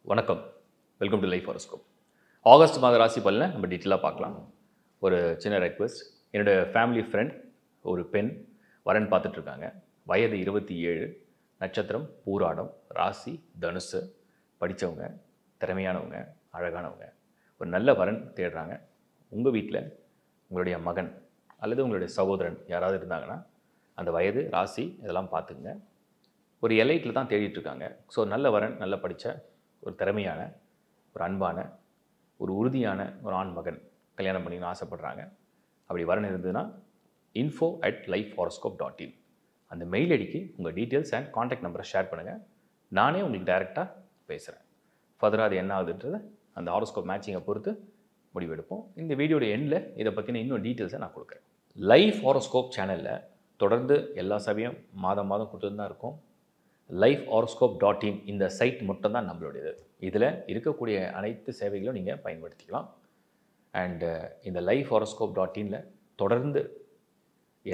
வணக்கம். Welcome to life horoscope. August மாத ராசி பலனை நம்ம டீட்டெயிலாக பார்க்கலாம். ஒரு சின்ன ரெக்வெஸ்ட். என்னோட ஃபேமிலி ஃப்ரெண்ட் ஒரு பெண் வரன் பார்த்துட்ருக்காங்க. வயது 27, நட்சத்திரம் பூராடம், ராசி தனுசு, படித்தவங்க, திறமையானவங்க, அழகானவங்க. ஒரு நல்ல வரன் தேடுறாங்க. உங்கள் வீட்டில் உங்களுடைய மகன் அல்லது உங்களுடைய சகோதரன் யாராவது இருந்தாங்கன்னா அந்த வயது, ராசி இதெல்லாம் பார்த்துக்குங்க. ஒரு எலைட்டில் தான் தேடிட்டுருக்காங்க. ஸோ நல்ல வரன், நல்ல படித்த ஒரு திறமையான, ஒரு அன்பான, ஒரு உறுதியான ஒரு ஆண் மகன் கல்யாணம் பண்ணிக்கணும்னு ஆசைப்பட்றாங்க. அப்படி வரன் இருந்ததுன்னா info@lifehoroscope.in அந்த மெயில் ஐடிக்கு உங்கள் டீட்டெயில்ஸ் அண்ட் காண்டாக்ட் நம்பரை ஷேர் பண்ணுங்கள். நானே உங்களுக்கு டைரெக்டாக பேசுகிறேன். ஃபர்தராக அது என்ன ஆகுதுன்றதை அந்த ஹாரோஸ்கோப் மேட்சிங்கை பொறுத்து முடிவெடுப்போம். இந்த வீடியோட எண்டில் இதை பற்றின இன்னும் டீட்டெயில்ஸை நான் கொடுக்குறேன். லைஃப் ஹாரோஸ்கோப் சேனலில் தொடர்ந்து எல்லா சபையும் மாதம் கொடுத்துட்டு தான் இருக்கும். lifehoroscope.in இந்த சைட் மட்டும் தான் நம்மளுடையது. இதில் இருக்கக்கூடிய அனைத்து சேவைகளும் நீங்கள் பயன்படுத்திக்கலாம். அண்டு இந்த lifehoroscope.inல தொடர்ந்து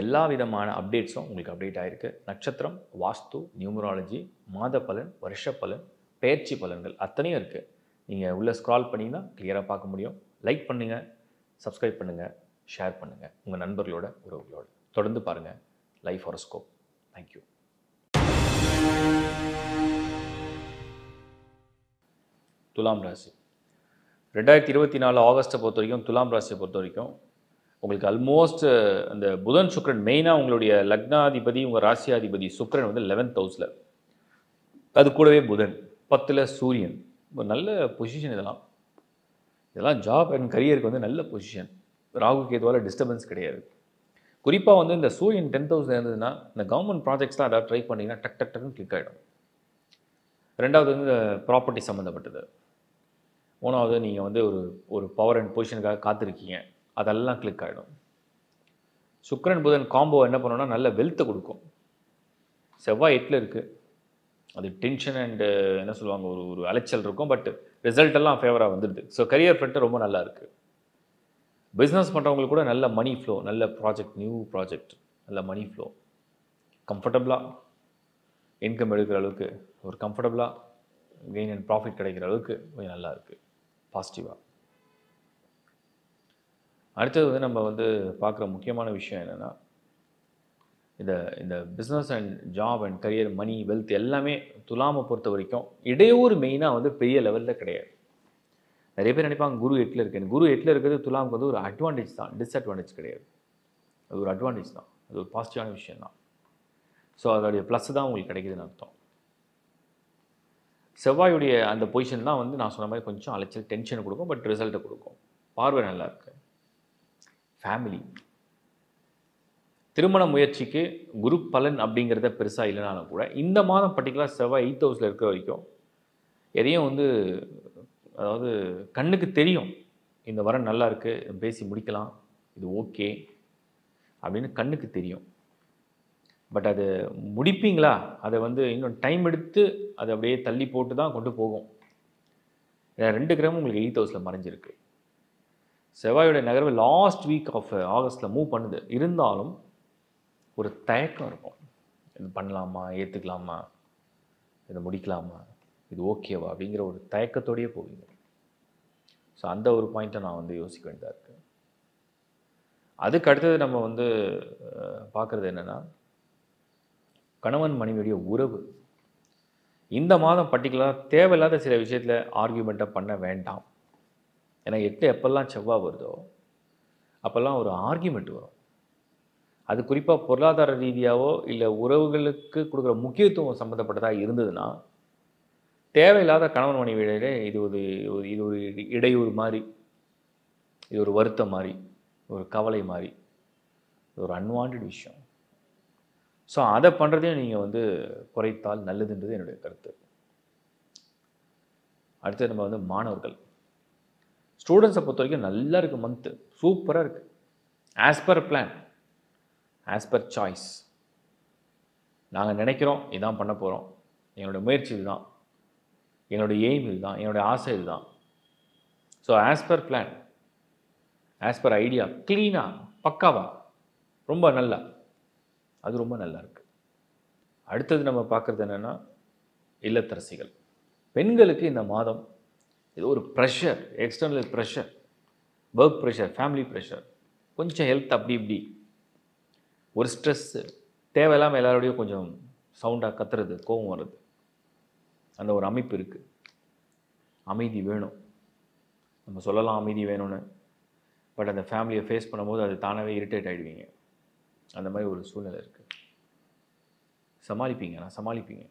எல்லா விதமான அப்டேட்ஸும் உங்களுக்கு அப்டேட் ஆகிருக்கு. நட்சத்திரம், வாஸ்து, நியூமராலஜி, மாத பலன், வருஷ பலன், பெயர்ச்சி பலன்கள் அத்தனையும் இருக்குது. நீங்கள் உள்ளே ஸ்க்ரால் பண்ணிங்கன்னா கிளியராக பார்க்க முடியும். லைக் பண்ணுங்கள், சப்ஸ்கிரைப் பண்ணுங்கள், ஷேர் பண்ணுங்கள் உங்கள் நண்பர்களோட, உறவுகளோட. தொடர்ந்து பாருங்கள் லைஃப் ஹாரோஸ்கோப். தேங்க்யூ. துலாம் ராசி 2024 ஆகஸ்ட்டை பொறுத்த வரைக்கும், துலாம் ராசியை பொறுத்த வரைக்கும் உங்களுக்கு ஆல்மோஸ்ட் அந்த புதன் சுக்கிரன் மெயினாக உங்களுடைய லக்னாதிபதி, உங்கள் ராசியாதிபதி சுக்கிரன் வந்து 11th ஹவுஸில், அது கூடவே புதன் 10ல் சூரியன். ஒரு நல்ல பொசிஷன். இதெல்லாம் ஜாப் அண்ட் கரியருக்கு வந்து நல்ல பொசிஷன். ராகு கேதுவால் டிஸ்டர்பன்ஸ் கிடையாது. குறிப்பாக வந்து இந்த சூரியன் 10th ஹவுஸில் இருந்ததுன்னா இந்த கவர்மெண்ட் ப்ராஜெக்ட்ஸ்லாம் ஏதாவது ட்ரை பண்ணிங்கன்னா டக் டக் டக்குன்னு கிளிக் ஆகிடும். ரெண்டாவது வந்து இந்த ப்ராப்பர்ட்டி சம்மந்தப்பட்டது. மூணாவது நீங்கள் வந்து ஒரு பவர் அண்ட் பொசிஷனுக்காக காத்திருக்கீங்க, அதெல்லாம் கிளிக் ஆகிடும். சுக்கிரன் புதன் காம்போ என்ன பண்ணோன்னா நல்ல வெல்த்தை கொடுக்கும். செவ்வாய் 8ல் இருக்குது. அது டென்ஷன் அண்டு என்ன சொல்லுவாங்க, ஒரு அலைச்சல் இருக்கும். பட் ரிசல்ட் எல்லாம் ஃபேவராக வந்துடுது. ஸோ கரியர் ஃப்ரண்ட்டு ரொம்ப நல்லா இருக்குது. பிஸ்னஸ் பண்ணுறவங்களுக்கு கூட நல்ல மணி ஃப்ளோ, நல்ல ப்ராஜெக்ட், நியூ ப்ராஜெக்ட், நல்ல மணி ஃப்ளோ, கம்ஃபர்டபுளாக இன்கம் எடுக்கிற அளவுக்கு, ஒரு கம்ஃபர்டபுளாக கெயின் அண்ட் ப்ராஃபிட் கிடைக்கிற அளவுக்கு கொஞ்சம் நல்லா இருக்குது, பாசிட்டிவாக. அடுத்தது வந்து நம்ம வந்து பார்க்குற முக்கியமான விஷயம் என்னென்னா, இந்த business and job and career, money, wealth எல்லாமே துலாமை பொறுத்த வரைக்கும் இடையூறு மெயினாக வந்து பெரிய லெவலில் கிடையாது. நிறைய பேர் நினைப்பாங்க குரு 8ல் இருக்குன்னு. குரு 8ல் இருக்கிறது துலாமுக்கு வந்து ஒரு அட்வான்டேஜ் தான், டிஸ்அட்வான்டேஜ் கிடையாது. அது ஒரு அட்வான்டேஜ் தான், அது ஒரு பாசிட்டிவான விஷயம் தான். ஸோ அதோடைய ப்ளஸ் தான் உங்களுக்கு கிடைக்குதுன்னு அர்த்தம். செவ்வாயுடைய அந்த பொசிஷன் தான் வந்து நான் சொன்ன மாதிரி கொஞ்சம் அலைச்சல், டென்ஷனை கொடுக்கும். பட் ரிசல்ட்டை கொடுக்கும். பார்வை நல்லா இருக்கு. ஃபேமிலி, திருமண முயற்சிக்கு குரு பலன் அப்படிங்கிறத பெருசாக இல்லைனாலும் கூட இந்த மாதம் பர்டிகுலர் செவ்வாய் 8th ஹவுஸில் இருக்கிற வரைக்கும் எதையும் வந்து, அதாவது கண்ணுக்கு தெரியும் இந்த வரன் நல்லா இருக்குது, பேசி முடிக்கலாம், இது ஓகே அப்படின்னு கண்ணுக்கு தெரியும். பட் அது முடிப்பீங்களா, அதை வந்து இன்னும் டைம் எடுத்து அதை அப்படியே தள்ளி போட்டு தான் கொண்டு போகும். 2 கிரகமும் உங்களுக்கு 8th ஹவுஸில் மறைஞ்சிருக்கு. செவ்வாயோட நகர்வு லாஸ்ட் வீக் ஆஃப் ஆகஸ்ட்டில் மூவ் பண்ணுது. இருந்தாலும் ஒரு தயக்கம் இருக்கும். இது பண்ணலாமா, ஏற்றுக்கலாமா, இதை முடிக்கலாமா, இது ஓகேவா அப்படிங்கிற ஒரு தயக்கத்தோடையே போவீங்க. ஸோ அந்த ஒரு பாயிண்ட்டை நான் வந்து யோசிக்க வேண்டியதாக இருக்குது. அதுக்கு அடுத்தது நம்ம வந்து பார்க்குறது என்னென்னா, கணவன் மனைவியுடைய உறவு. இந்த மாதம் பர்டிகுலராக தேவையில்லாத சில விஷயத்தில் ஆர்கியூமெண்ட்டை பண்ண வேண்டாம். ஏன்னா 8 எப்போல்லாம் செவ்வாய் வருதோ அப்போல்லாம் ஒரு ஆர்கியூமெண்ட் வரும். அது குறிப்பாக பொருளாதார ரீதியாகவோ இல்லை உறவுகளுக்கு கொடுக்குற முக்கியத்துவம் சம்மந்தப்பட்டதாக இருந்ததுன்னா, தேவையில்லாத கணவன் மனைவியிலே இது ஒரு இடையூறு மாதிரி, இது ஒரு வருத்தம் மாதிரி, ஒரு கவலை மாதிரி, ஒரு அன்வான்ட் விஷயம். ஸோ அதை பண்ணுறதையும் நீங்கள் வந்து குறைத்தால் நல்லதுன்றது என்னுடைய கருத்து. அடுத்து நம்ம வந்து மாணவர்கள், ஸ்டூடெண்ட்ஸை பொறுத்த வரைக்கும் நல்லா இருக்குது. மந்த்து சூப்பராக இருக்குது. As per plan, as per choice. நாங்கள் நினைக்கிறோம் இதான் பண்ண போகிறோம், எங்களோட முயற்சி இதுதான், என்னோடய எய்ம் இதுதான், என்னோடய ஆசை இதுதான். So as per plan, as per idea, க்ளீனாக பக்காவாக ரொம்ப நல்லா, அது ரொம்ப நல்லா இருக்குது. அடுத்தது நம்ம பார்க்குறது என்னென்னா, இல்லத்தரசிகள். பெண்களுக்கு இந்த மாதம் ஏதோ ஒரு pressure, external pressure, work pressure, family pressure, கொஞ்சம் ஹெல்த் அப்படி இப்படி ஒரு ஸ்ட்ரெஸ்ஸு, தேவையில்லாமல் எல்லாரோடையும் கொஞ்சம் சவுண்டாக கத்துறது, கோவம் வருது, அந்த ஒரு அமைப்பு இருக்குது. அமைதி வேணும், நம்ம சொல்லலாம் அமைதி வேணும்னு, பட் அந்த ஃபேமிலியை ஃபேஸ் பண்ணும்போது அது தானாகவே இரிட்டேட் ஆகிடுவீங்க. அந்த மாதிரி ஒரு சூழ்நிலை இருக்குது. சமாளிப்பீங்க.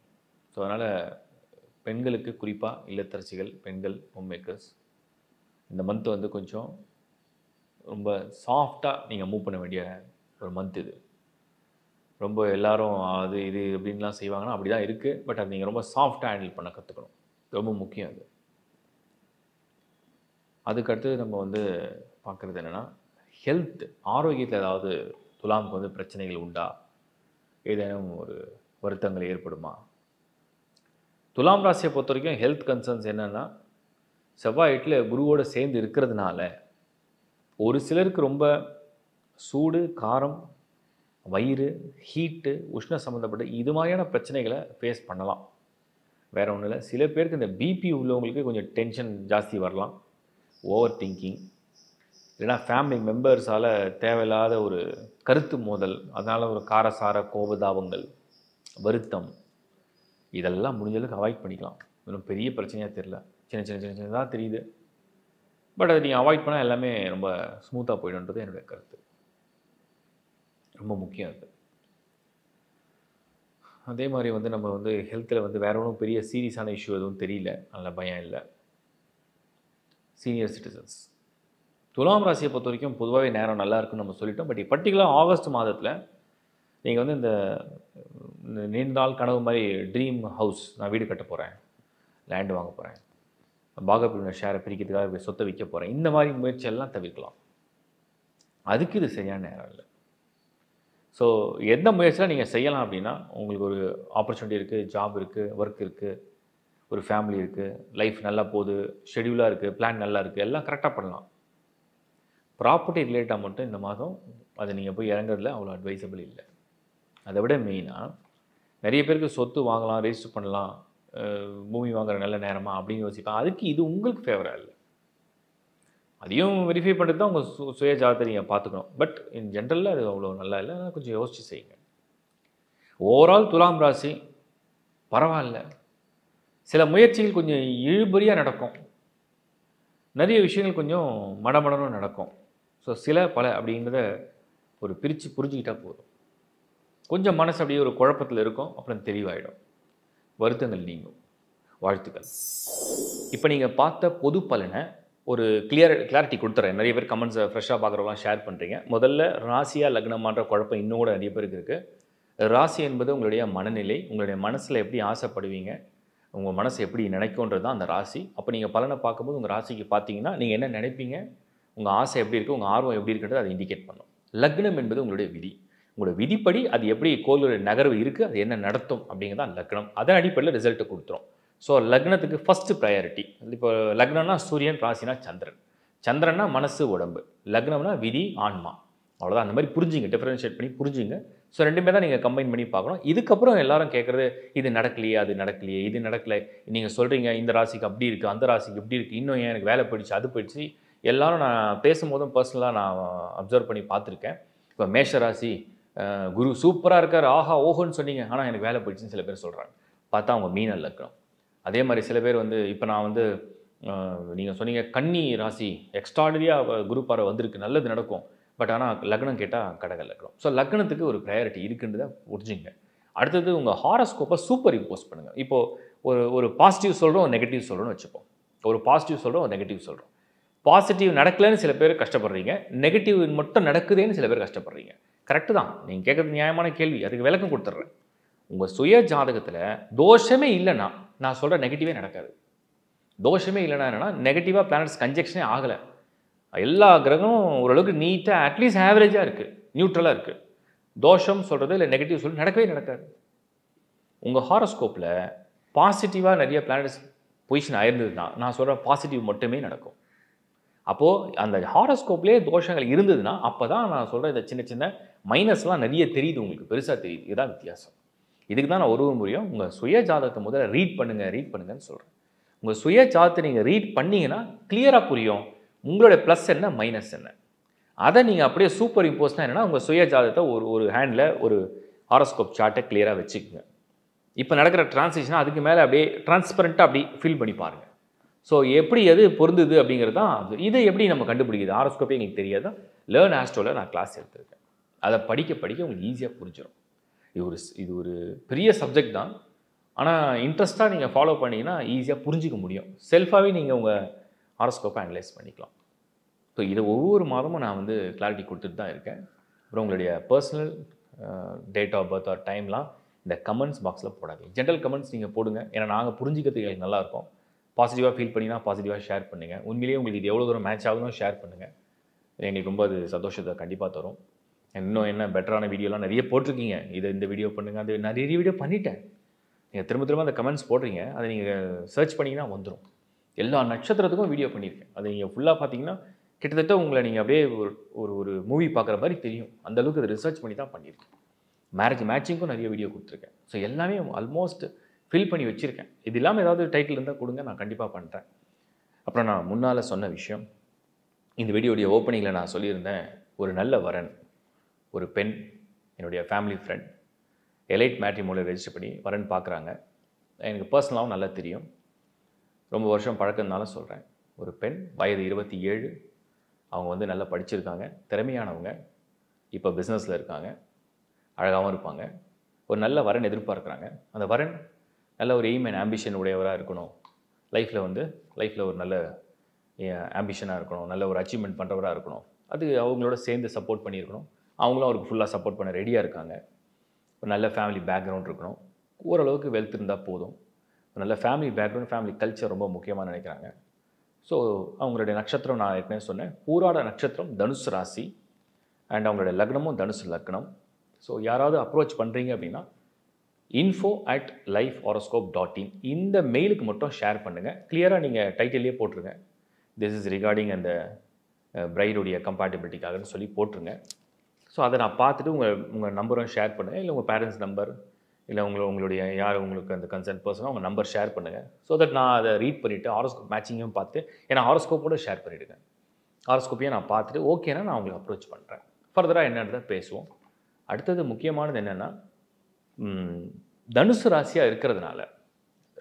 ஸோ அதனால் பெண்களுக்கு குறிப்பாக இல்லத்தரசிகள், பெண்கள், ஹோம் மேக்கர்ஸ், இந்த மந்த் வந்து கொஞ்சம் ரொம்ப சாஃப்டாக நீங்கள் மூவ் பண்ண வேண்டிய ஒரு மந்த் இது. ரொம்ப எல்லாரும் அது இது அப்படின்லாம் செய்வாங்கன்னா அப்படி தான் இருக்குது. பட் அது நீங்கள் ரொம்ப சாஃப்டாக ஹேண்டில் பண்ண கற்றுக்கணும். ரொம்ப முக்கியம் அது. அதுக்கடுத்து நம்ம வந்து பார்க்குறது என்னென்னா, ஹெல்த், ஆரோக்கியத்தில் ஏதாவது துலாமுக்கு வந்து பிரச்சனைகள் உண்டா? ஏதேனும் ஒரு வருத்தங்கள் ஏற்படுமா? துலாம் ராசியை பொறுத்த வரைக்கும் ஹெல்த் கன்சர்ன்ஸ் என்னென்னா, செவ்வாய் 8ல் குருவோடு சேர்ந்து இருக்கிறதுனால ஒரு சிலருக்கு ரொம்ப சூடு, காரம், வயிறு, ஹீட்டு, உஷ்ண சம்மந்தப்பட்ட இது மாதிரியான பிரச்சனைகளை ஃபேஸ் பண்ணலாம். வேறு ஒன்றும் இல்லை. சில பேருக்கு இந்த பிபி உள்ளவங்களுக்கு கொஞ்சம் டென்ஷன் ஜாஸ்தி வரலாம், ஓவர் திங்கிங், இல்லைனா ஃபேமிலி மெம்பர்ஸால் தேவையில்லாத ஒரு கருத்து மோதல், அதனால் ஒரு காரசார கோபதாபங்கள், வருத்தம், இதெல்லாம் முடிஞ்சளவுக்கு அவாய்ட் பண்ணிக்கலாம். இன்னும் பெரிய பிரச்சனையாக தெரியல, சின்னதாக தெரியுது. பட் அதை நீங்கள் அவாய்ட் பண்ணால் எல்லாமே ரொம்ப ஸ்மூத்தாக போய்டுன்றது என்னுடைய கருத்து. ரொம்ப முக்கியம் அது. அதே மாதிரி வந்து நம்ம வந்து ஹெல்த்தில் வந்து வேறு ஒன்றும் பெரிய சீரியஸான இஷ்யூ எதுவும் தெரியல, நல்ல பயம் இல்லை. சீனியர் சிட்டிசன்ஸ், துலாம் ராசியை பொறுத்த வரைக்கும் பொதுவாகவே நேரம் நல்லா இருக்குன்னு நம்ம சொல்லிட்டோம். பட் பர்டிகுலராக ஆகஸ்ட் மாதத்தில் நீங்கள் வந்து இந்த நீண்ட நாள் கனவு மாதிரி ட்ரீம் ஹவுஸ், நான் வீடு கட்ட போகிறேன், லேண்டு வாங்க போகிறேன், பாகப்பிரிவினர் ஷேரை பிரிக்கிறதுக்காக சொத்தை விற்க போகிறேன், இந்த மாதிரி முயற்சியெல்லாம் தவிர்க்கலாம். அதுக்கு இது சரியான நேரம் இல்லை. ஸோ எந்த முயற்சியெலாம் நீங்கள் செய்யலாம் அப்படின்னா, உங்களுக்கு ஒரு ஆப்பர்ச்சுனிட்டி இருக்குது, ஜாப் இருக்குது, ஒர்க் இருக்குது, ஒரு ஃபேமிலி இருக்குது, லைஃப் நல்லா போகுது, ஷெடியூலாக இருக்குது, பிளான் நல்லா இருக்குது, எல்லாம் கரெக்டாக பண்ணலாம். ப்ராப்பர்ட்டி ரிலேட்டாக மட்டும் இந்த மாதம் அது நீங்கள் போய் இறங்குறதுல அவ்வளோ அட்வைசபிள் இல்லை. அதை விட மெயினாக நிறைய பேருக்கு சொத்து வாங்கலாம், ரெஜிஸ்டர் பண்ணலாம், பூமி வாங்குகிற நல்ல நேரமா அப்படின்னு யோசிப்பேன். அதுக்கு இது உங்களுக்கு ஃபேவராக இல்லை. அதையும் வெரிஃபை பண்ணுறது தான் உங்கள் சுய ஜாதகத்தை நீங்கள் பார்த்துக்கணும். பட் இன் ஜென்ரலில் அது அவ்வளோ நல்லா இல்லை. ஆனால் கொஞ்சம் யோசிச்சு செய்யுங்க. ஓவரால் துலாம் ராசி பரவாயில்ல. சில முயற்சிகள் கொஞ்சம் இழுபறியாக நடக்கும், நிறைய விஷயங்கள் கொஞ்சம் மடமடன்னு நடக்கும். ஸோ சில பல அப்படிங்கிறத ஒரு பிரித்து புரிஞ்சுக்கிட்டால் போதும். கொஞ்சம் மனசு அப்படியே ஒரு குழப்பத்தில் இருக்கும், அப்புறம் தெளிவாயிடும், வருத்தங்கள் நீங்கும். வாழ்த்துக்கள். இப்போ நீங்கள் பார்த்த பொது பலனை ஒரு கிளாரிட்டி கொடுத்துட்றேன். நிறைய பேர் கமெண்ட்ஸை ஃப்ரெஷ்ஷாக பார்க்குறவங்களாம் ஷேர் பண்ணுறீங்க. முதல்ல ராசியாக லக்னமான்ற குழப்பம் இன்னும் கூட நிறைய பேருக்கு இருக்குது. ராசி என்பது உங்களுடைய மனநிலை, உங்களுடைய மனசில் எப்படி ஆசைப்படுவீங்க, உங்கள் மனசு எப்படி நினைக்கும்ன்றது தான் அந்த ராசி. அப்போ நீங்கள் பலனை பார்க்கும்போது உங்கள் ராசிக்கு பார்த்தீங்கன்னா நீங்கள் என்ன நினைப்பீங்க, உங்கள் ஆசை எப்படி இருக்குது, உங்கள் ஆர்வம் எப்படி இருக்கிறது அதை இண்டிகேட் பண்ணும். லக்னம் என்பது உங்களுடைய விதி, உங்களோட விதிப்படி அது எப்படி கோளுடைய நகர்வு இருக்குது, அது என்ன நடத்தும் அப்படிங்கிறதான் லக்னம். அதன் அடிப்படையில் ரிசல்ட்டை கொடுத்துரும். ஸோ லக்னத்துக்கு ஃபஸ்ட்டு ப்ரையாரிட்டி. இப்போ லக்னம்னா சூரியன், ராசினா சந்திரன், சந்திரன்னா மனசு உடம்பு, லக்னம்னா விதி ஆன்மா. அவ்வளோதான். அந்த மாதிரி புரிஞ்சுங்க, டிஃபரன்ஷியேட் பண்ணி புரிஞ்சுங்க. ஸோ ரெண்டுமே தான் நீங்கள் கம்பைன் பண்ணி பார்க்கணும். இதுக்கப்புறம் எல்லாரும் கேட்குறது இது நடக்கலையே, அது நடக்கலையே, இது நடக்கலை, நீங்கள் சொல்கிறீங்க இந்த ராசிக்கு அப்படி இருக்குது, அந்த ராசிக்கு இப்படி இருக்குது, இன்னும் ஏன் எனக்கு வேலை போயிடுச்சு, அது போயிடுச்சு. எல்லோரும் நான் பேசும்போதும் பர்சனலாக நான் அப்சர்வ் பண்ணி பார்த்துருக்கேன். இப்போ மேஷ ராசி குரு சூப்பராக இருக்கார், ஆஹா ஓஹோன்னு சொன்னீங்க, ஆனால் எனக்கு வேலை போயிடுச்சுன்னு சில பேர் சொல்கிறாங்க. பார்த்தா அவங்க மீன லக்னம். அதே மாதிரி சில பேர் வந்து இப்போ நான் வந்து நீங்கள் சொன்னீங்க கன்னி ராசி எக்ஸ்ட்ராடரியாக குரு பார்வை வந்திருக்கு, நல்லது நடக்கும். பட் ஆனால் லக்னம் கேட்டால் கடக லக்னம். ஸோ லக்னத்துக்கு ஒரு ப்ரையாரிட்டி இருக்குன்றதை புரிஞ்சுங்க. அடுத்தது உங்கள் ஹாரோஸ்கோப்பை சூப்பர் இம்போஸ் பண்ணுங்கள். இப்போது ஒரு பாசிட்டிவ் சொல்கிறோம், ஒரு நெகட்டிவ் சொல்கிறோன்னு வச்சுப்போம். ஒரு பாசிட்டிவ் சொல்கிறோம், ஒரு நெகட்டிவ் சொல்கிறோம். பாசிட்டிவ் நடக்கலைன்னு சில பேர் கஷ்டப்படுறீங்க, நெகட்டிவ் மட்டும் நடக்குதுன்னு சில பேர் கஷ்டப்படுறீங்க. கரெக்டு தான், நீங்கள் கேட்குறது நியாயமான கேள்வி, அதுக்கு விளக்கம் கொடுத்துட்றேன். உங்கள் சுய ஜாதகத்தில் தோஷமே இல்லைன்னா நான் சொல்கிற நெகட்டிவே நடக்காது. தோஷமே இல்லைன்னா என்னென்னா நெகட்டிவாக பிளானட்ஸ் கன்ஜெக்ஷனே ஆகலை, எல்லா கிரகமும் ஓரளவுக்கு நீட்டாக அட்லீஸ்ட் ஆவரேஜாக இருக்குது, நியூட்ரலாக இருக்குது. தோஷம் சொல்கிறது இல்லை நெகட்டிவ் சொல்கிறது நடக்கவே நடக்காது. உங்கள் ஹாரோஸ்கோப்பில் பாசிட்டிவாக நிறைய பிளானட்ஸ் பொசிஷன் ஆயிருந்ததுன்னா நான் சொல்கிற பாசிட்டிவ் மட்டுமே நடக்கும். அப்போது அந்த ஹாரோஸ்கோப்லேயே தோஷங்கள் இருந்ததுன்னா அப்போ தான் நான் சொல்கிற இந்த சின்ன சின்ன மைனஸ்லாம் நிறைய தெரியுது, உங்களுக்கு பெருசாக தெரியுது. இதுதான் வித்தியாசம். இதுக்கு தான் நான் ஒரு முறையும் உங்கள் சுய ஜாதகத்தை முதல்ல ரீட் பண்ணுங்கன்னு சொல்கிறேன். உங்கள் சுய ஜாதத்தை நீங்கள் ரீட் பண்ணிங்கன்னா கிளியராக புரியும் உங்களுடைய ப்ளஸ் என்ன மைனஸ் என்ன. அதை நீங்கள் அப்படியே சூப்பர் இம்போஸ்னால் என்னென்னா உங்கள் சுய ஜாதத்தை ஒரு ஹேண்டில் ஒரு ஹாரோஸ்கோப் சார்ட்டை கிளியராக வச்சுக்கோங்க. இப்போ நடக்கிற டிரான்சிஷனாக அதுக்கு மேலே அப்படியே டிரான்ஸ்பரண்ட்டாக அப்படி ஃபீல் பண்ணி பாருங்கள். ஸோ எப்படி எது பொருந்துது அப்படிங்கிறது தான். இதை எப்படி நம்ம கண்டுபிடிக்குது ஹாரோஸ்கோப்பே எங்களுக்கு தெரியாது. லேர்ன் ஆஸ்ட்ரோவில் நான் கிளாஸ் எடுத்திருக்கேன். அதை படிக்க உங்களுக்கு ஈஸியாக புரிஞ்சிடும். இது ஒரு பெரிய சப்ஜெக்ட் தான். ஆனால் இன்ட்ரெஸ்ட்டாக நீங்கள் ஃபாலோ பண்ணிங்கன்னா ஈஸியாக புரிஞ்சிக்க முடியும். செல்ஃபாகவே நீங்கள் உங்கள் ஹாரோஸ்கோப்பை அனலைஸ் பண்ணிக்கலாம். ஸோ இதை ஒவ்வொரு மாதமும் நான் வந்து கிளாரிட்டி கொடுத்துட்டு தான் இருக்கேன். அப்புறம் உங்களுடைய personal date of birth or டைம்லாம் இந்த கமெண்ட்ஸ் பாக்ஸில் போடாதீங்க. ஜென்ரல் கமெண்ட்ஸ் நீங்கள் போடுங்க. ஏன்னா நாங்கள் புரிஞ்சிக்கிறதுக்கு எங்களுக்கு நல்லாயிருக்கும். பாசிட்டிவாக ஃபீல் பண்ணிங்கன்னா பாசிட்டிவாக ஷேர் பண்ணுங்கள். உண்மையிலேயே உங்களுக்கு இது எவ்வளோ தூரம் மேட்ச் ஆகுதுன்னு ஷேர் பண்ணுங்கள். எங்களுக்கு ரொம்ப அது சந்தோஷத்தை கண்டிப்பாக தரும். இன்னும் என்ன பெட்டரான வீடியோலாம் நிறைய போட்டிருக்கீங்க. இந்த வீடியோ பண்ணுங்கள், அது நிறைய வீடியோ பண்ணிட்டேன். நீங்கள் திரும்ப அந்த கமெண்ட்ஸ் போடுறீங்க. அதை நீங்கள் சர்ச் பண்ணிங்கன்னா வந்துடும். எல்லா நட்சத்திரத்துக்கும் வீடியோ பண்ணியிருக்கேன். அதை நீங்கள் ஃபுல்லாக பார்த்தீங்கன்னா கிட்டத்தட்ட உங்களை நீங்கள் அப்படியே ஒரு மூவி பார்க்குற மாதிரி தெரியும். அந்தளவுக்கு அதை ரிசர்ச் பண்ணி தான் பண்ணியிருக்கேன். மேட்சிங்க்கும் நிறைய வீடியோ கொடுத்துருக்கேன். ஸோ எல்லாமே ஆல்மோஸ்ட் ஃபில் பண்ணி வச்சுருக்கேன். இது இல்லாமல் ஏதாவது டைட்டில் இருந்தால் கொடுங்க, நான் கண்டிப்பாக பண்ணுறேன். அப்புறம் நான் முன்னால் சொன்ன விஷயம், இந்த வீடியோடைய ஓப்பனிங்கில் நான் சொல்லியிருந்தேன், ஒரு நல்ல வரன், ஒரு பெண், என்னுடைய ஃபேமிலி ஃப்ரெண்ட் எலைட் மேட்ரிமோனியில் ரெஜிஸ்டர் பண்ணி வரன் பார்க்குறாங்க. எனக்கு பர்சனலாகவும் நல்லா தெரியும், ரொம்ப வருஷம் பழக்கம்னால சொல்கிறேன். ஒரு பெண், வயது 27, அவங்க வந்து நல்லா படிச்சிருக்காங்க, திறமையானவங்க, இப்போ பிஸ்னஸில் இருக்காங்க, அழகாகவும் இருப்பாங்க. ஒரு நல்ல வரன் எதிர்பார்க்குறாங்க. அந்த வரன் நல்ல ஒரு எய்ம் அண்ட் ஆம்பிஷன் உடையவராக இருக்கணும். லைஃப்பில் ஒரு நல்ல ஆம்பிஷனாக இருக்கணும், நல்ல ஒரு அச்சீவ்மெண்ட் பண்ணுறவராக இருக்கணும். அது அவங்களோட சேர்ந்து சப்போர்ட் பண்ணியிருக்கணும். அவங்களும் அவருக்கு ஃபுல்லாக சப்போர்ட் பண்ண ரெடியாக இருக்காங்க. ஒரு நல்ல ஃபேமிலி பேக்ரவுண்ட் இருக்கணும். ஓரளவுக்கு வெல்த் இருந்தால் போதும். நல்ல ஃபேமிலி பேக்ரவுண்ட், ஃபேமிலி கல்ச்சர் ரொம்ப முக்கியமாக நினைக்கிறாங்க. ஸோ அவங்களுடைய நட்சத்திரம் நான் ஏற்கனவே சொன்னேன், பூராட நட்சத்திரம் தனுசு ராசி அண்ட் அவங்களுடைய லக்னமும் தனுசு லக்னம். ஸோ யாராவது அப்ரோச் பண்ணுறீங்க அப்படின்னா info@lifehoroscope.in இந்த மெயிலுக்கு மட்டும் ஷேர் பண்ணுங்கள். கிளியராக நீங்கள் டைட்டிலே போட்டுருங்க, திஸ் இஸ் ரிகார்டிங் அந்த பிரைடுடைய கம்பேட்டபிலிட்டிக்காகன்னு சொல்லி போட்டுருங்க. ஸோ அதை நான் பார்த்துட்டு உங்கள் நம்பரும் ஷேர் பண்ணுங்கள். இல்லை உங்கள் பேரண்ட்ஸ் நம்பர், இல்லை உங்களுடைய யார் உங்களுக்கு அந்த கன்சர்ன் பர்சனோ உங்கள் நம்பர் ஷேர் பண்ணுங்கள். ஸோ தட் நான் அதை ரீட் பண்ணிவிட்டு ஹாரோஸ்கோப் மேட்சிங்கும் பார்த்து, ஏன்னா ஹாரோஸ்கோப்போடு ஷேர் பண்ணிவிடுங்க. ஹாரோஸ்கோப்பையும் நான் பார்த்துட்டு ஓகேனா நான் உங்களுக்கு அப்ரோச் பண்ணுறேன். ஃபர்தராக என்னன்றதை பேசுவோம். அடுத்தது முக்கியமானது என்னென்னா, தனுசு ராசியாக இருக்கிறதுனால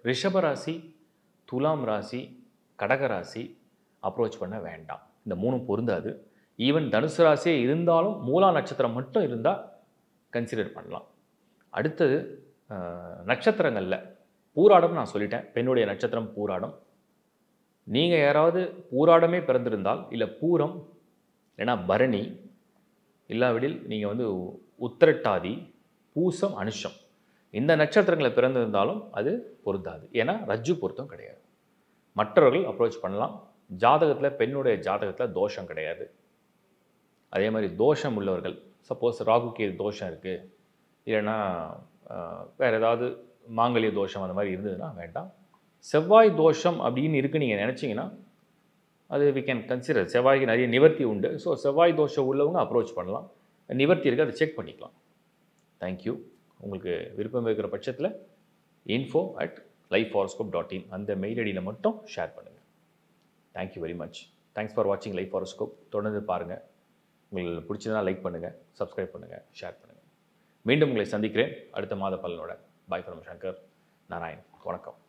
ரிஷப ராசி, துலாம் ராசி, கடக ராசி அப்ரோச் பண்ண வேண்டாம். இந்த மூணும் பொருந்தாது. ஈவன் தனுசு ராசியே இருந்தாலும் மூலா நட்சத்திரம் மட்டும் இருந்தால் கன்சிடர் பண்ணலாம். அடுத்தது நட்சத்திரங்களில் பூராடம் நான் சொல்லிட்டேன், பெண்ணுடைய நட்சத்திரம் பூராடம். நீங்கள் யாராவது பூராடமே பிறந்திருந்தால், இல்லை பூரம் இல்லைனா பரணி, இல்லாவிடில் நீங்கள் வந்து உத்திரட்டாதி, பூசம், அனுஷம் இந்த நட்சத்திரங்களை பிறந்திருந்தாலும் அது பொருந்தாது. ஏன்னா ரஜ்ஜு பொருத்தம் கிடையாது. மற்றவர்கள் அப்ரோச் பண்ணலாம். ஜாதகத்தில், பெண்ணுடைய ஜாதகத்தில் தோஷம் கிடையாது. அதே மாதிரி தோஷம் உள்ளவர்கள், சப்போஸ் ராகுக்கு தோஷம் இருக்குது, இல்லைன்னா வேறு ஏதாவது மாங்கல்ய தோஷம் அந்த மாதிரி இருந்ததுன்னா வேண்டாம். செவ்வாய் தோஷம் அப்படின்னு இருக்குது நீங்கள் நினச்சிங்கன்னா அது வி கேன் கன்சிடர். செவ்வாய்க்கு நிறைய நிவர்த்தி உண்டு. ஸோ செவ்வாய் தோஷம் உள்ளவங்க அப்ரோச் பண்ணலாம். நிவர்த்தி இருக்குது, அதை செக் பண்ணிக்கலாம். தேங்க்யூ. உங்களுக்கு விருப்பம் இருக்கிற பட்சத்தில் info@lifehoroscope.in அந்த மெயில் ஐடியில் மட்டும் ஷேர் பண்ணுங்கள். Thank you very much. Thanks for வாட்சிங் லைஃப் ஹாரோஸ்கோப். தொடர்ந்து பாருங்கள். உங்களுக்கு பிடிச்சதுனா லைக் பண்ணுங்கள், சப்ஸ்கிரைப் பண்ணுங்கள், ஷேர் பண்ணுங்கள். மீண்டும் உங்களை சந்திக்கிறேன் அடுத்த மாத பலனோட. Bye from Shankar Narayan. வணக்கம்.